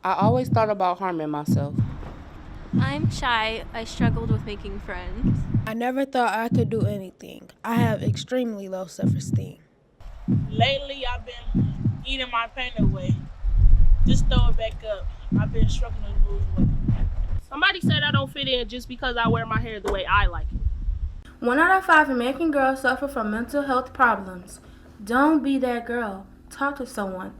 I always thought about harming myself. I'm shy. I struggled with making friends. I never thought I could do anything. I have extremely low self esteem. Lately, I've been eating my pain away. Just throw it back up. I've been struggling to lose weight. Somebody said I don't fit in just because I wear my hair the way I like it. 1 out of 5 American girls suffer from mental health problems. Don't be that girl. Talk to someone.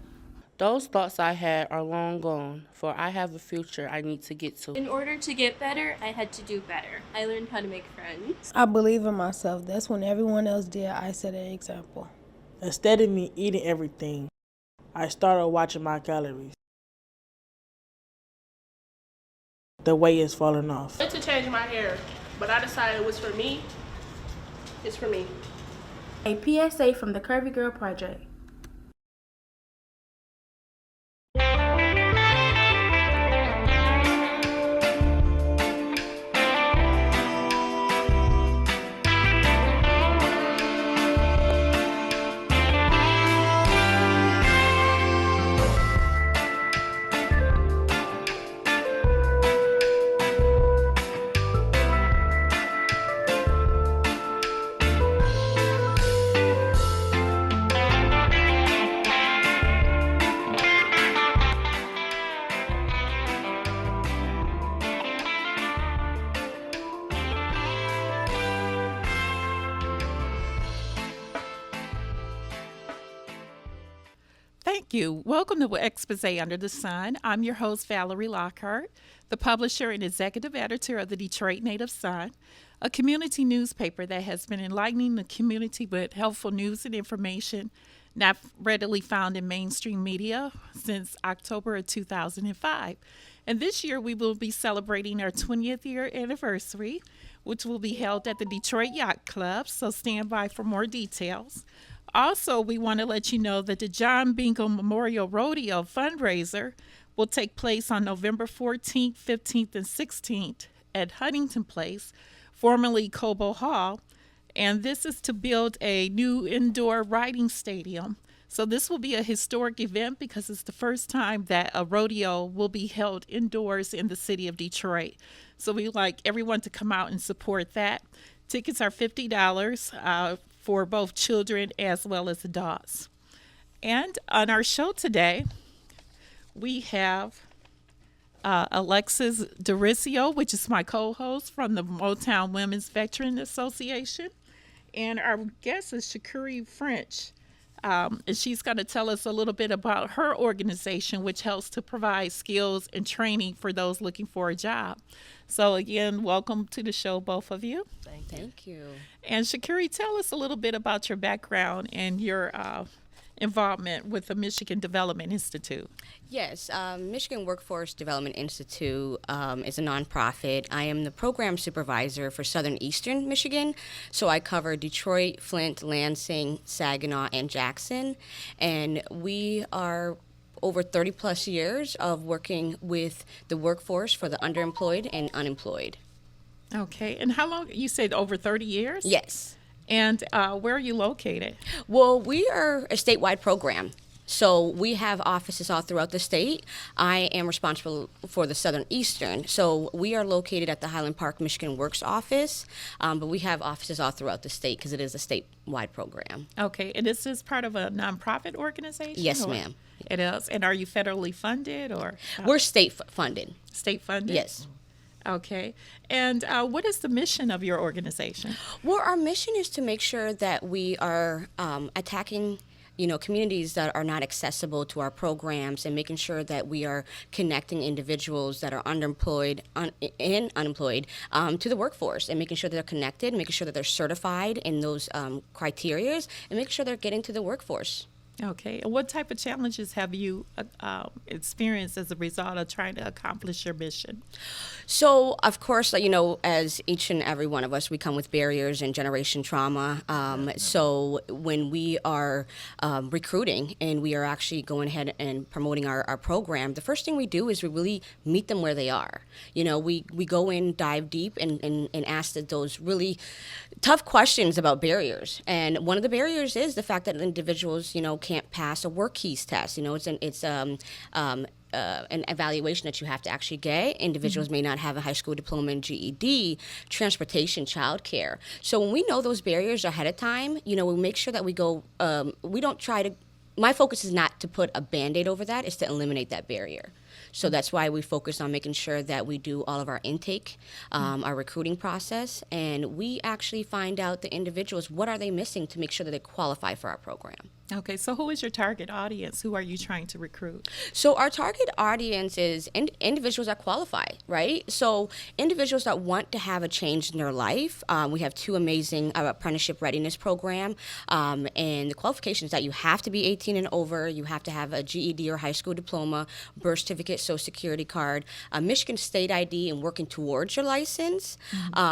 Those thoughts I had are long gone, for I have a future I need to get to. In order to get better, I had to do better. I learned how to make friends. I believe in myself. That's when everyone else did, I set an example. Instead of me eating everything, I started watching my calories. The weight is falling off. I wanted to change my hair, but I decided it was for me. It's for me. A PSA from the Curvy Girl Project. Thank you. Welcome to Expose Under the Sun. I'm your host, Valerie Lockhart, the publisher and executive editor of the Detroit Native Sun, a community newspaper that has been enlightening the community with helpful news and information not readily found in mainstream media since October of 2005. And this year we will be celebrating our 20th year anniversary, which will be held at the Detroit Yacht Club, so stand by for more details. Also, we want to let you know that the John Bingham Memorial Rodeo fundraiser will take place on November 14th, 15th, and 16th at Huntington Place, formerly Cobo Hall. And this is to build a new indoor riding stadium. So, this will be a historic event because it's the first time that a rodeo will be held indoors in the city of Detroit. So, we'd like everyone to come out and support that. Tickets are $50 for both children as well as adults. And on our show today, we have Alexis Dorisio, which is my co host from the Motown Women's Veteran Association. And our guest is Shakuri French. And she's going to tell us a little bit about her organization, which helps to provide skills and training for those looking for a job. So, again, welcome to the show, both of you. Thank you. And Shakuri, tell us a little bit about your background and your involvement with the Michigan Development Institute. Yes, Michigan Workforce Development Institute is a nonprofit. I am the program supervisor for Southern Eastern Michigan, so I cover Detroit, Flint, Lansing, Saginaw, and Jackson. And we are over 30 plus years of working with the workforce for the underemployed and unemployed. Okay, and how long? You said over 30 years? Yes. And where are you located? Well, we are a statewide program. So we have offices all throughout the state. I am responsible for the Southern Eastern. So we are located at the Highland Park Michigan Works office, but we have offices all throughout the state because it is a statewide program. Okay, and this is part of a nonprofit organization? Yes, or? ma'am. It is. And are you federally funded or? We're state funded. State funded? Yes. Okay. And what is the mission of your organization? Well, our mission is to make sure that we are attacking communities that are not accessible to our programs and making sure that we are connecting individuals that are underemployed and unemployed to the workforce and making sure that they're connected, making sure that they're certified in those criterias, and making sure they're getting to the workforce. Okay. And what type of challenges have you experienced as a result of trying to accomplish your mission? So, of course, as each and every one of us, we come with barriers and generation trauma. So when we are recruiting and we are actually going ahead and promoting our program, the first thing we do is we really meet them where they are. We go in, dive deep, and ask that those really tough questions about barriers, and one of the barriers is the fact that individuals, can't pass a work keys test. An evaluation that you have to actually get. Individuals may not have a high school diploma and GED, transportation, childcare. So when we know those barriers ahead of time, we make sure that we go. We don't try to. My focus is not to put a Band-Aid over that; it's to eliminate that barrier. So that's why we focus on making sure that we do all of our intake, our recruiting process, and we actually find out the individuals, what are they missing to make sure that they qualify for our program. Okay, so who is your target audience? Who are you trying to recruit? So our target audience is individuals that qualify, right? So individuals that want to have a change in their life. We have 2 amazing apprenticeship readiness program, and the qualifications that you have to be 18 and over, you have to have a GED or high school diploma, birth certificate, Social Security card, a Michigan State ID, and working towards your license.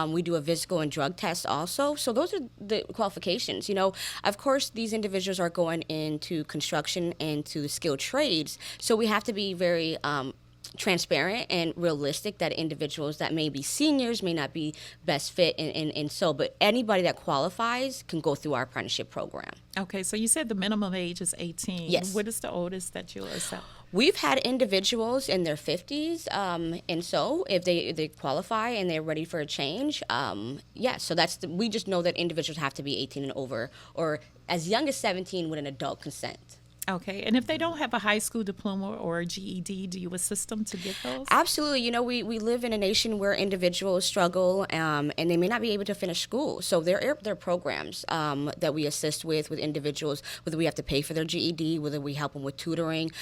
We do a physical and drug test also. So those are the qualifications. Of course, these individuals are going into construction and to the skilled trades, so we have to be very transparent and realistic that individuals that may be seniors may not be best fit, but anybody that qualifies can go through our apprenticeship program. Okay, so you said the minimum age is 18. Yes. What is the oldest that you'll accept? We've had individuals in their 50s, and so if they qualify and they're ready for a change, so we just know that individuals have to be 18 and over, or as young as 17 with an adult consent. Okay, and if they don't have a high school diploma or a GED, do you assist them to get those? Absolutely. We live in a nation where individuals struggle, and they may not be able to finish school. So there are programs that we assist with individuals, whether we have to pay for their GED, whether we help them with tutoring,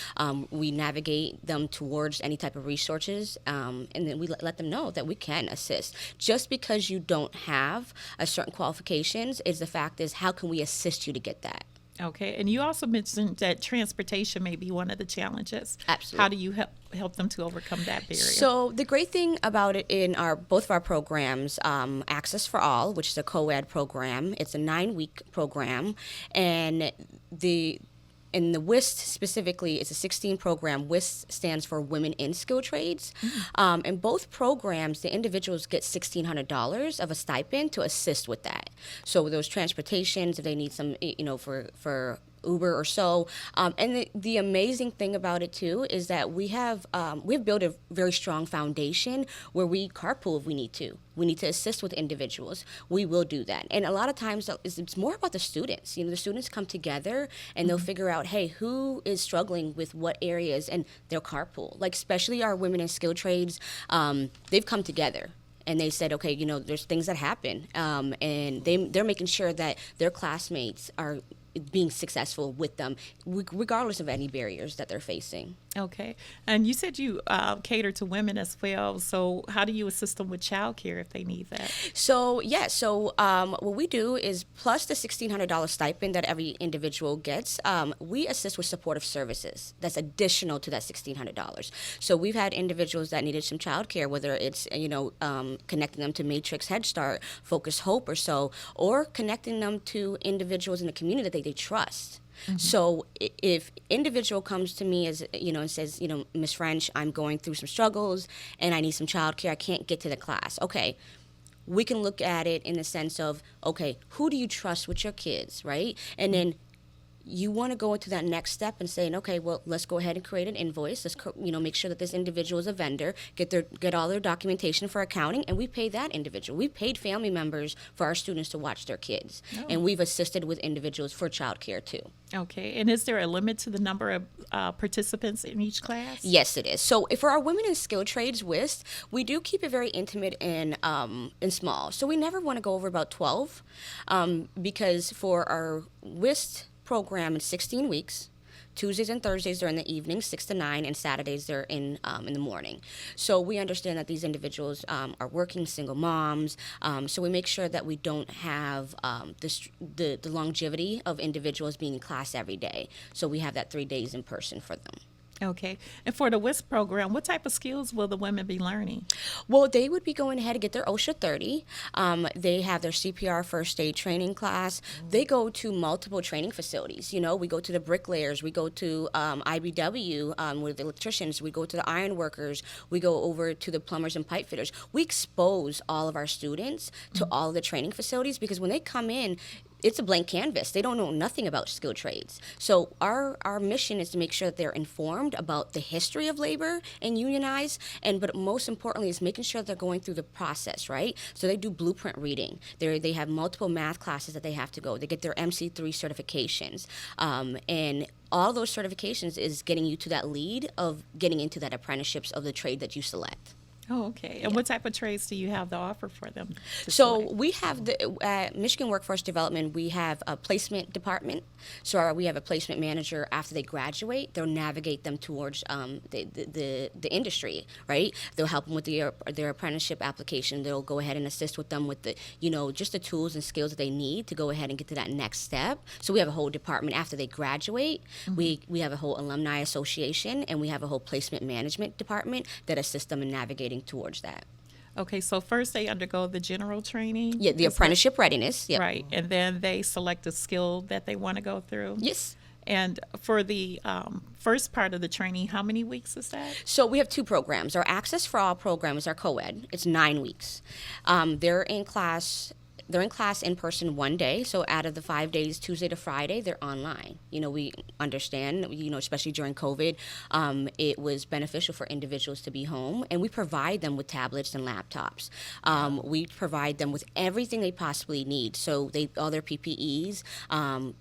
we navigate them towards any type of resources, and then we let them know that we can assist. Just because you don't have a certain qualifications, the fact is, how can we assist you to get that? Okay, and you also mentioned that transportation may be one of the challenges. Absolutely. How do you help them to overcome that barrier? So the great thing about it in both of our programs, Access for All, which is a co-ed program, it's a 9-week program, and in the WIST specifically, it's a 16 program. WIST stands for Women in Skilled Trades. In both programs, the individuals get $1,600 of a stipend to assist with that. So with those transportations, if they need some, for Uber or so. And the amazing thing about it too is that we've built a very strong foundation where we carpool if we need to. We need to assist with individuals. We will do that. And a lot of times it's more about the students. The students come together and they'll figure out, hey, who is struggling with what areas, and they'll carpool. Like especially our women in skilled trades, they've come together. And they said, okay, there's things that happen, and they're making sure that their classmates are being successful with them, regardless of any barriers that they're facing. Okay. And you said you cater to women as well. So how do you assist them with childcare if they need that? So, what we do is, plus the $1,600 stipend that every individual gets, we assist with supportive services. That's additional to that $1,600. So we've had individuals that needed some childcare, whether it's, connecting them to Matrix Head Start, Focus Hope or so, or connecting them to individuals in the community that they trust. So if individual comes to me and says, Ms. French, I'm going through some struggles and I need some childcare, I can't get to the class. Okay, we can look at it in the sense of, okay, who do you trust with your kids, right? And then you want to go into that next step and saying, okay, well, let's go ahead and create an invoice. Let's make sure that this individual is a vendor, get all their documentation for accounting, and we pay that individual. We paid family members for our students to watch their kids, and we've assisted with individuals for childcare too. Okay, and is there a limit to the number of participants in each class? Yes, it is. So for our Women in Skilled Trades WIST, we do keep it very intimate and small. So we never want to go over about 12, because for our WIST program in 16 weeks. Tuesdays and Thursdays they're in the evening, 6 to 9, and Saturdays they're in the morning. So we understand that these individuals are working single moms. So we make sure that we don't have the longevity of individuals being in class every day. So we have that 3 days in person for them. Okay. And for the WISP program, what type of skills will the women be learning? Well, they would be going ahead and get their OSHA 30. They have their CPR first aid training class. They go to multiple training facilities. You know, we go to the bricklayers, we go to IBW with the electricians, we go to the iron workers, we go over to the plumbers and pipe fitters. We expose all of our students to all of the training facilities because when they come in, it's a blank canvas. They don't know nothing about skilled trades. So our mission is to make sure that they're informed about the history of labor and unionize, but most importantly is making sure that they're going through the process, right? So they do blueprint reading. They have multiple math classes that they have to go. They get their MC3 certifications. And all those certifications is getting you to that lead of getting into that apprenticeships of the trade that you select. Oh, okay. And what type of trades do you have to offer for them? So we have at Michigan Workforce Development, we have a placement department. So we have a placement manager. After they graduate, they'll navigate them towards the industry, right? They'll help them with their apprenticeship application. They'll go ahead and assist with them with just the tools and skills that they need to go ahead and get to that next step. So we have a whole department after they graduate. Mm-hmm. We have a whole alumni association, and we have a whole placement management department that assists them in navigating towards that. Okay, so first they undergo the general training? Yeah, the apprenticeship readiness. Yep. Right, and then they select a skill that they want to go through? Yes. And for the first part of the training, how many weeks is that? So we have two programs. Our Access for All program is our co-ed. It's 9 weeks. They're in class in person one day. So out of the 5 days, Tuesday to Friday, they're online. We understand, especially during COVID, it was beneficial for individuals to be home, and we provide them with tablets and laptops. We provide them with everything they possibly need. So all their PPEs,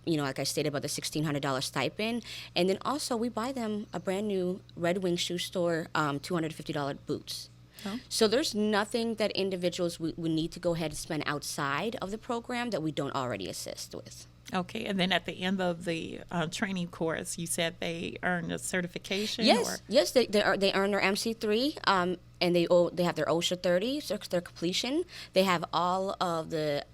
like I stated about the $1,600 stipend, and then also we buy them a brand new Red Wing shoe store $250 boots. Oh. So there's nothing that individuals would need to go ahead and spend outside of the program that we don't already assist with. Okay, and then at the end of the training course, you said they earn a certification? Yes, they earn their MC3, and they have their OSHA 30, so their completion. They have all of the,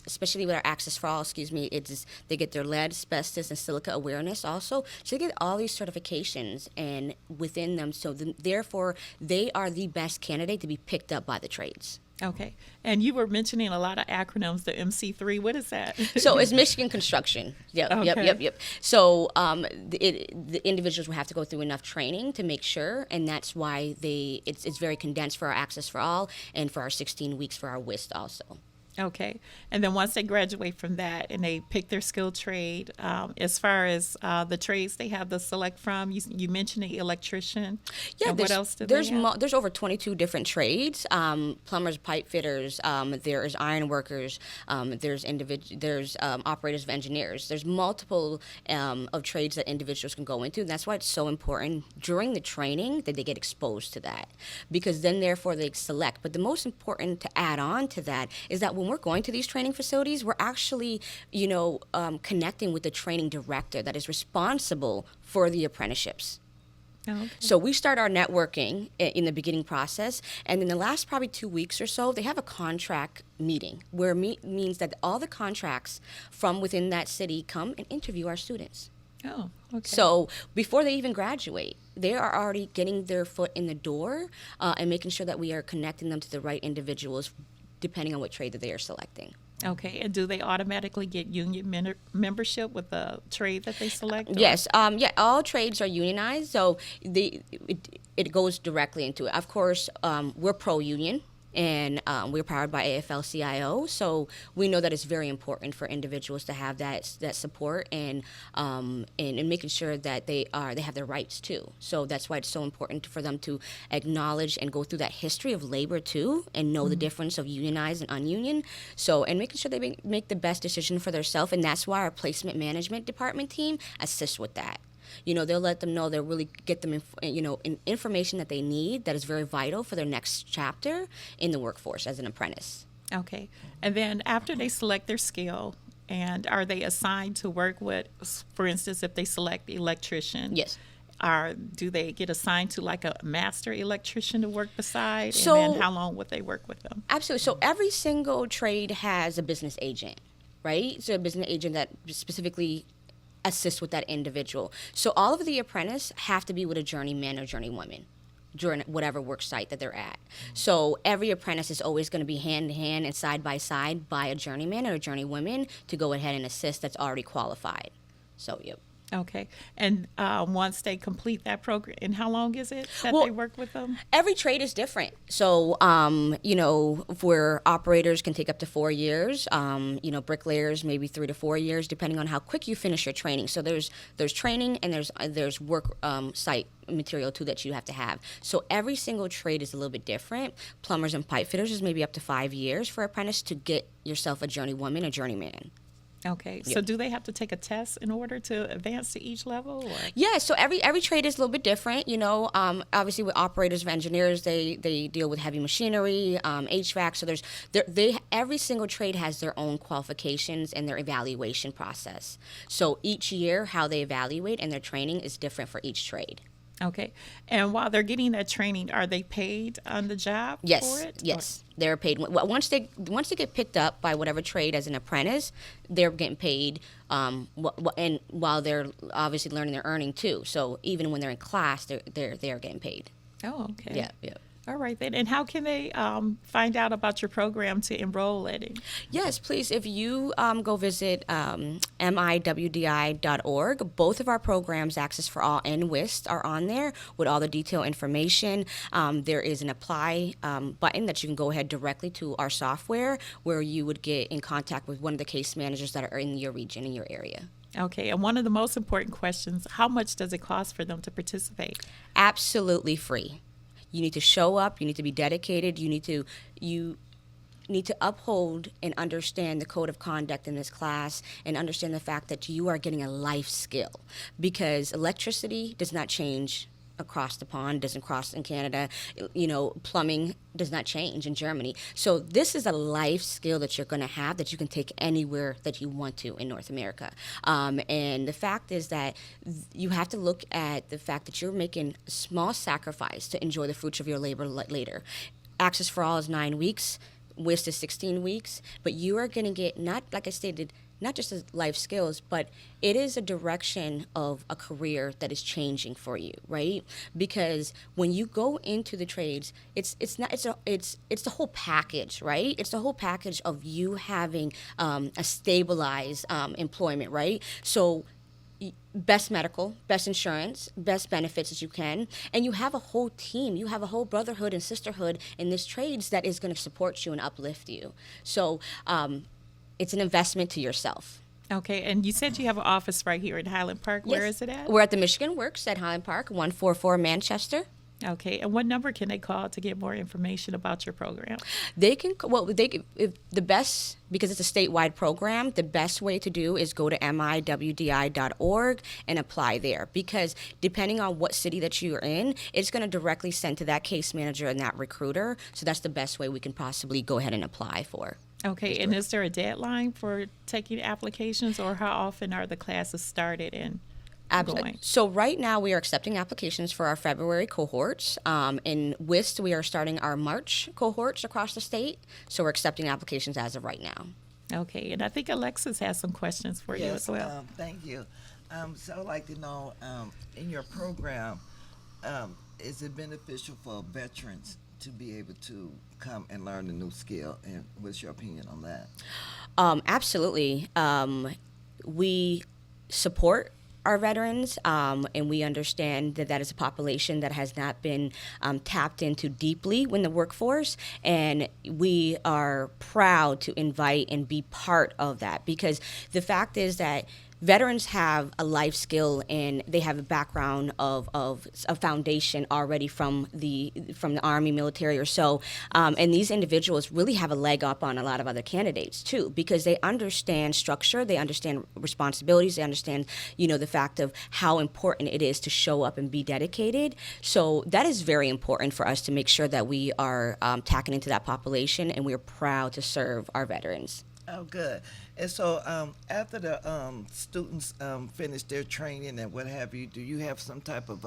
especially with our Access for All, they get their lead, asbestos, and silica awareness also. So they get all these certifications and within them, so therefore they are the best candidate to be picked up by the trades. Okay. And you were mentioning a lot of acronyms, the MC3. What is that? So it's Michigan Construction. Yep. So the individuals will have to go through enough training to make sure, and that's why it's very condensed for our Access for All and for our 16 weeks for our WIST also. Okay. And then once they graduate from that and they pick their skilled trade, as far as the trades they have to select from, you mentioned the electrician. Yeah. And what else do they have? There's over 22 different trades, plumbers, pipe fitters, there's iron workers, there's operators of engineers. There's multiple of trades that individuals can go into. And that's why it's so important during the training that they get exposed to that, because then therefore they select. But the most important to add on to that is that when we're going to these training facilities, we're actually, connecting with the training director that is responsible for the apprenticeships. Oh, okay. So we start our networking in the beginning process, and in the last probably 2 weeks or so, they have a contract meeting where means that all the contracts from within that city come and interview our students. Oh, okay. So before they even graduate, they are already getting their foot in the door and making sure that we are connecting them to the right individuals depending on what trade that they are selecting. Okay, and do they automatically get union membership with the trade that they select? Yes, all trades are unionized, so it goes directly into it. Of course, we're pro-union, and we're powered by AFL-CIO, so we know that it's very important for individuals to have that support and making sure that they have their rights too. So that's why it's so important for them to acknowledge and go through that history of labor too, and know the difference of unionized and ununion. So and making sure they make the best decision for themselves, and that's why our placement management department team assists with that. They'll let them know, they'll really get them, information that they need that is very vital for their next chapter in the workforce as an apprentice. Okay. And then after they select their skill, and are they assigned to work with, for instance, if they select the electrician? Yes. Do they get assigned to like a master electrician to work beside? So, and then how long would they work with them? Absolutely. So every single trade has a business agent, right? So a business agent that specifically assist with that individual. So all of the apprentices have to be with a journeyman or journeywoman during whatever work site that they're at. So every apprentice is always going to be hand in hand and side by side by a journeyman or a journeywoman to go ahead and assist that's already qualified. So, yep. Okay. And once they complete that program, and how long is it that Well, they work with them? Every trade is different. So, for operators can take up to 4 years. Bricklayers maybe 3 to 4 years, depending on how quick you finish your training. So there's training and there's work site material too that you have to have. So every single trade is a little bit different. Plumbers and pipe fitters is maybe up to 5 years for apprentice to get yourself a journeywoman or journeyman. Okay. So do they have to take a test in order to advance to each level? Or? Yeah, so every trade is a little bit different. Obviously with operators or engineers, they deal with heavy machinery, HVAC. So every single trade has their own qualifications and their evaluation process. So each year, how they evaluate and their training is different for each trade. Okay. And while they're getting that training, are they paid on the job Yes, for it? yes. They're paid. Once they get picked up by whatever trade as an apprentice, they're getting paid, and while they're obviously learning, they're earning too. So even when they're in class, they're getting paid. Oh, okay. Yeah, yeah. All right then. And how can they find out about your program to enroll in it? Yes, please. If you go visit miwdi.org, both of our programs, Access for All and WIST, are on there with all the detailed information. There is an apply button that you can go ahead directly to our software where you would get in contact with one of the case managers that are in your region, in your area. Okay. And one of the most important questions, how much does it cost for them to participate? Absolutely free. You need to show up. You need to be dedicated. You need to uphold and understand the code of conduct in this class and understand the fact that you are getting a life skill, because electricity does not change across the pond, doesn't cross in Canada. Plumbing does not change in Germany. So this is a life skill that you're going to have that you can take anywhere that you want to in North America. And the fact is that you have to look at the fact that you're making a small sacrifice to enjoy the fruits of your labor later. Access for All is 9 weeks. WIST is 16 weeks. But you are going to get, not like I stated, not just as life skills, but it is a direction of a career that is changing for you, right? Because when you go into the trades, it's the whole package, right? It's the whole package of you having a stabilized employment, right? So best medical, best insurance, best benefits as you can, and you have a whole team, you have a whole brotherhood and sisterhood in this trades that is going to support you and uplift you. So it's an investment to yourself. Okay, and you said you have an office right here in Highland Park. Yes. Where is it at? We're at the Michigan Works at Highland Park, 144 Manchester. Okay, and what number can they call to get more information about your program? If the best, because it's a statewide program, the best way to do is go to miwdi.org and apply there, because depending on what city that you're in, it's going to directly send to that case manager and that recruiter. So that's the best way we can possibly go ahead and apply for. Okay, and is there a deadline for taking applications, or how often are the classes started and going? So right now we are accepting applications for our February cohorts. In WIST, we are starting our March cohorts across the state. So we're accepting applications as of right now. Okay, and I think Alexis has some questions for you as well. Thank you. So I'd like to know, in your program, is it beneficial for veterans to be able to come and learn a new skill? And what's your opinion on that? Absolutely. We support our veterans, and we understand that that is a population that has not been tapped into deeply in the workforce, and we are proud to invite and be part of that, because the fact is that veterans have a life skill and they have a background of a foundation already from the Army, military or so, and these individuals really have a leg up on a lot of other candidates too, because they understand structure, they understand responsibilities, they understand the fact of how important it is to show up and be dedicated. So that is very important for us to make sure that we are tapping into that population, and we're proud to serve our veterans. Oh, good. And so after the students finish their training and what have you, do you have some type of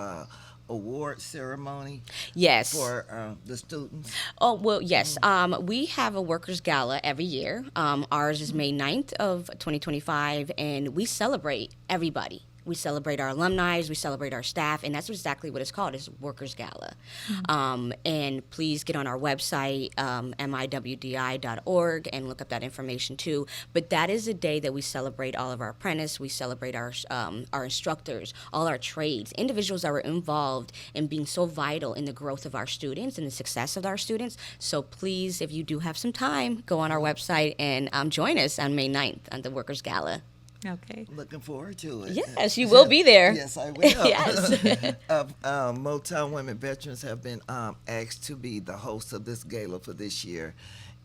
award ceremony Yes. for the students? Oh, well, yes. We have a workers' gala every year. Ours is May 9th of 2025, and we celebrate everybody. We celebrate our alumni, we celebrate our staff, and that's exactly what it's called, is Workers' Gala. And please get on our website, miwdi.org, and look up that information too. But that is a day that we celebrate all of our apprentices, we celebrate our instructors, all our trades, individuals that were involved in being so vital in the growth of our students and the success of our students. So please, if you do have some time, go on our website and join us on May 9th on the Workers' Gala. Okay. Looking forward to it. Yes, you will be there. Yes, I will. Yes. Motown Women Veterans have been asked to be the host of this gala for this year.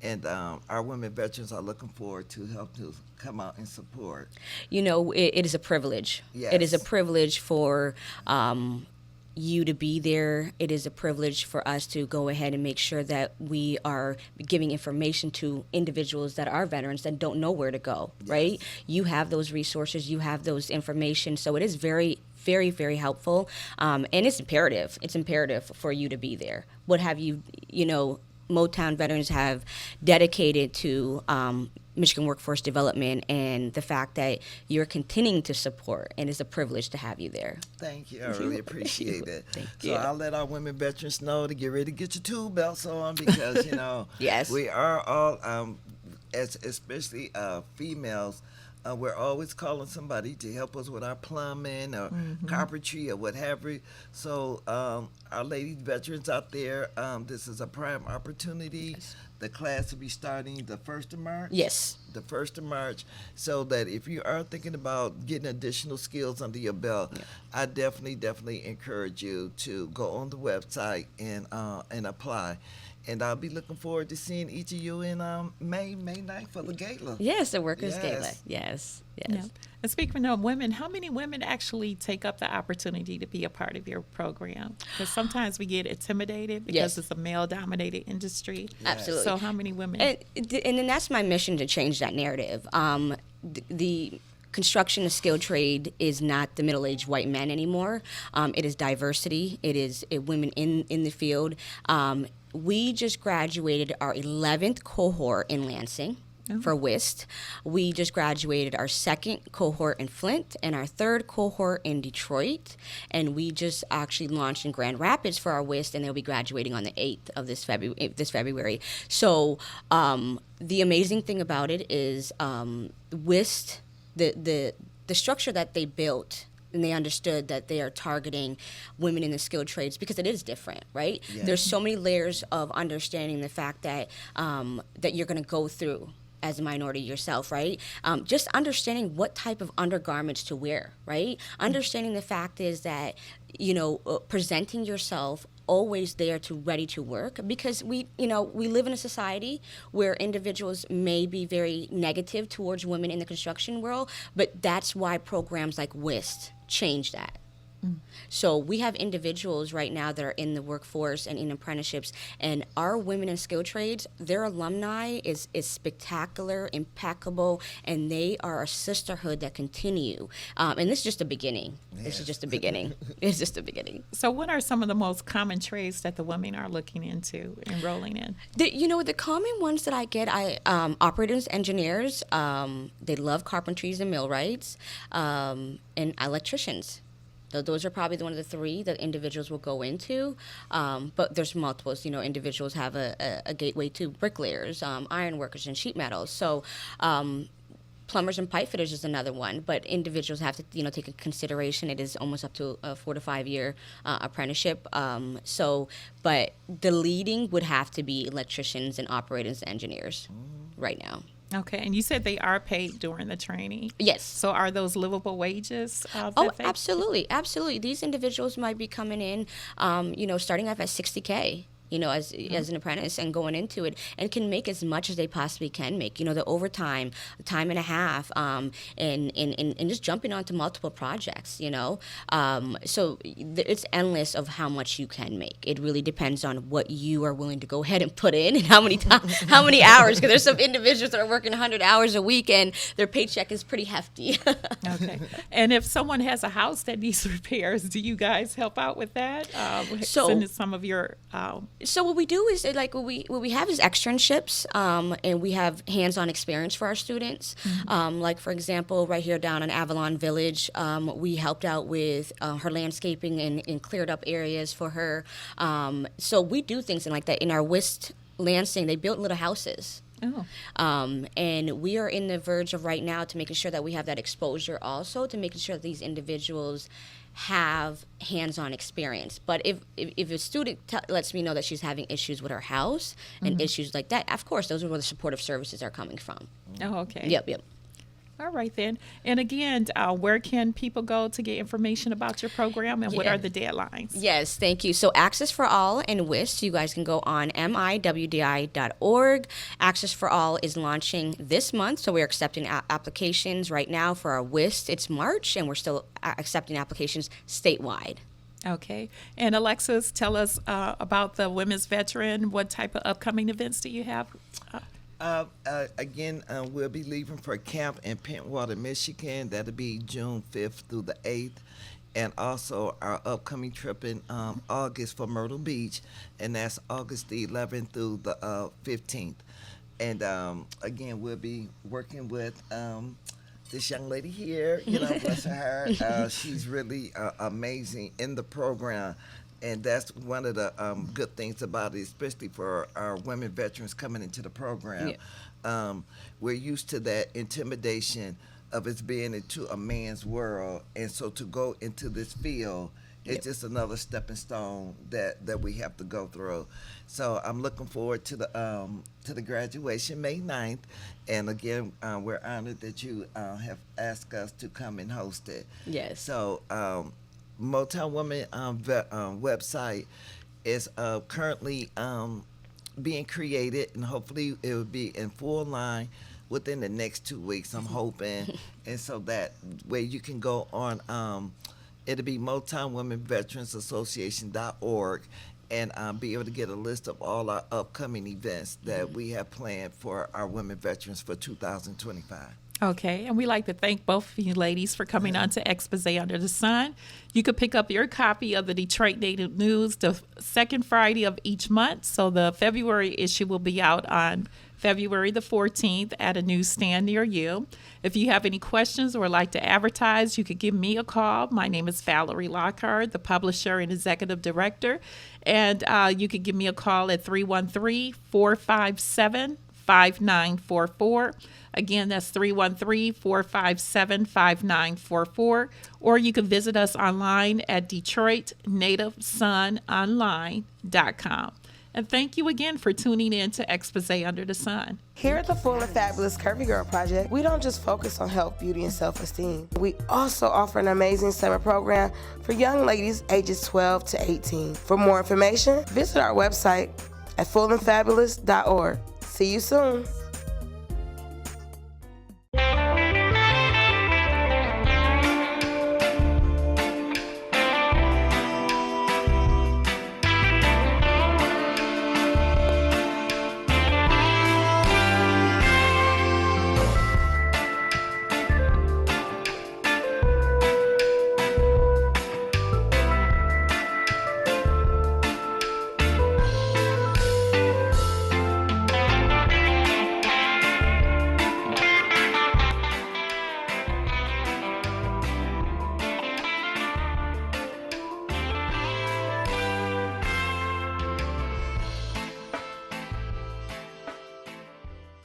And our women veterans are looking forward to help to come out and support. You know, it is a privilege. It is a Yes. privilege for you to be there. It is a privilege for us to go ahead and make sure that we are giving information to individuals that are veterans that don't know where to go, right? You have those resources, you have those information, so it is very, very, very helpful, and it's imperative. It's imperative for you to be there. What have you know, Motown veterans have dedicated to Michigan Workforce Development, and the fact that you're continuing to support, and it's a privilege to have you there. Thank you. I really appreciate it. Thank So you. I'll let our women veterans know to get ready to get your tool belts on because, you know, Yes. we are all, especially females, we're always calling somebody to help us with our plumbing or carpentry or what have you. So our lady veterans out there, this is a prime opportunity. The class will be starting the 1st of March. Yes. The 1st of March, so that if you are thinking about getting additional skills under your belt, I definitely encourage you to go on the website and apply. And I'll be looking forward to seeing each of you in May 9th for the gala. Yes, the Workers' Gala. Yes. Yes, yes. Yeah. And speaking of women, how many women actually take up the opportunity to be a part of your program? Because sometimes we get intimidated because Yes. it's a Absolutely. male-dominated industry. Absolutely. So how many women? And then that's my mission, to change that narrative. The construction and skilled trade is not the middle-aged white men anymore. It is diversity. It is women in the field. We just graduated our 11th cohort in Lansing. For WIST. We just graduated our 2nd cohort in Flint and our 3rd cohort in Detroit. And we just actually launched in Grand Rapids for our WIST, and they'll be graduating on the 8th of this February. So the amazing thing about it is WIST, the structure that they built, and they understood that they are targeting women in the skilled trades because it is different, right? Yes. There's so many layers of understanding the fact that that you're going to go through as a minority yourself, right? Just understanding what type of undergarments to wear, right? Understanding the fact is that, you know, presenting yourself always there to ready to work, because we live in a society where individuals may be very negative towards women in the construction world, but that's why programs like WIST change that. So we have individuals right now that are in the workforce and in apprenticeships, and our women in skilled trades, their alumni is spectacular, impeccable, and they are a sisterhood that continue. And this is just the beginning. This is just the beginning. It's just the beginning. So what are some of the most common trades that the women are looking into enrolling in? The common ones that I get, operators, engineers, they love carpentries and millwrights, and electricians. Those are probably one of the 3 that individuals will go into, but there's multiples. You know, individuals have a gateway to bricklayers, iron workers, and sheet metals. So plumbers and pipe fitters is another one, but individuals have to, take into consideration it is almost up to a 4 to 5 year apprenticeship. But the leading would have to be electricians and operators and engineers right now. Okay, and you said they are paid during the training. Yes. So are those livable wages? Oh, absolutely, absolutely. These individuals might be coming in, starting off at $60K. as an apprentice and going into it, and can make as much as they possibly can make. The overtime, time and a half, and just jumping onto multiple projects. So it's endless of how much you can make. It really depends on what you are willing to go ahead and put in, and how many hours. Because there's some individuals that are working 100 hours a week, and their paycheck is pretty hefty. Okay. And if someone has a house that needs repairs, do you guys help out with that? Send some of your. So what we do is what we have is externships, and we have hands-on experience for our students. Like for example, right here down in Avalon Village, we helped out with her landscaping and cleared up areas for her. So we do things like that. In our West Lansing, they built little houses. Oh. And we are in the verge of right now to making sure that we have that exposure also, to making sure that these individuals have hands-on experience. But if a student lets me know that she's having issues with her house and issues like that, of course, those are where the supportive services are coming from. Oh, okay. Yep. All right, then. And again, where can people go to get information about your program, and what are the deadlines? Yes, thank you. So Access for All and WIST, you guys can go on miwdi.org. Access for All is launching this month, so we're accepting applications right now for our WIST. It's March, and we're still accepting applications statewide. Okay. And Alexis, tell us about the Women's Veteran. What type of upcoming events do you have? Again, we'll be leaving for a camp in Pentwater, Michigan. That'll be June 5th through the 8th. And also our upcoming trip in August for Myrtle Beach, and that's August the 11th through the 15th. And again, we'll be working with this young lady here, bless her heart. She's really amazing in the program. And that's one of the good things about it, especially for our women veterans coming into the program. Yeah. We're used to that intimidation of us being into a man's world. And so to go into this field, it's just another stepping stone that we have to go through. So I'm looking forward to the graduation May 9th. And again, we're honored that you have asked us to come and host it. Yes. So Motown Woman website is currently being created, and hopefully it will be in full line within the next 2 weeks, I'm hoping. And so that way you can go on, it'll be MotownWomenVeteransAssociation.org, and be able to get a list of all our upcoming events that we have planned for our women veterans for 2025. Okay, and we'd like to thank both of you ladies for coming on to Exposé Under the Sun. You could pick up your copy of the Detroit Native News the second Friday of each month. So the February issue will be out on February the 14th at a newsstand near you. If you have any questions or would like to advertise, you could give me a call. My name is Valerie Lockhart, the publisher and executive director. And you could give me a call at 313-457-5944. Again, that's 313-457-5944. Or you can visit us online at DetroitNativeSunOnline.com. And thank you again for tuning in to Exposé Under the Sun. Here at the Full and Fabulous Curvy Girl Project, we don't just focus on health, beauty, and self-esteem. We also offer an amazing summer program for young ladies ages 12 to 18. For more information, visit our website at fullandfabulous.org. See you soon.